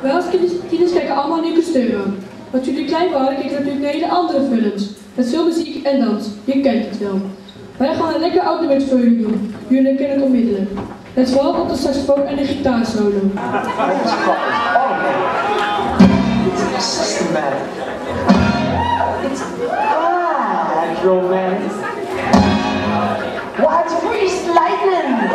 Wij als tieners kijken allemaal Nico Steuren. Want jullie klein waren, keken natuurlijk naar hele andere films. Met veel muziek en dans. Je kent het wel. Wij gaan een lekker oud nummer voor jullie doen. Jullie kennen het onmiddellijk. Let vooral op de saxofoon en de gitaarsolo. Systematic. It's romance. What's Priest Lightning?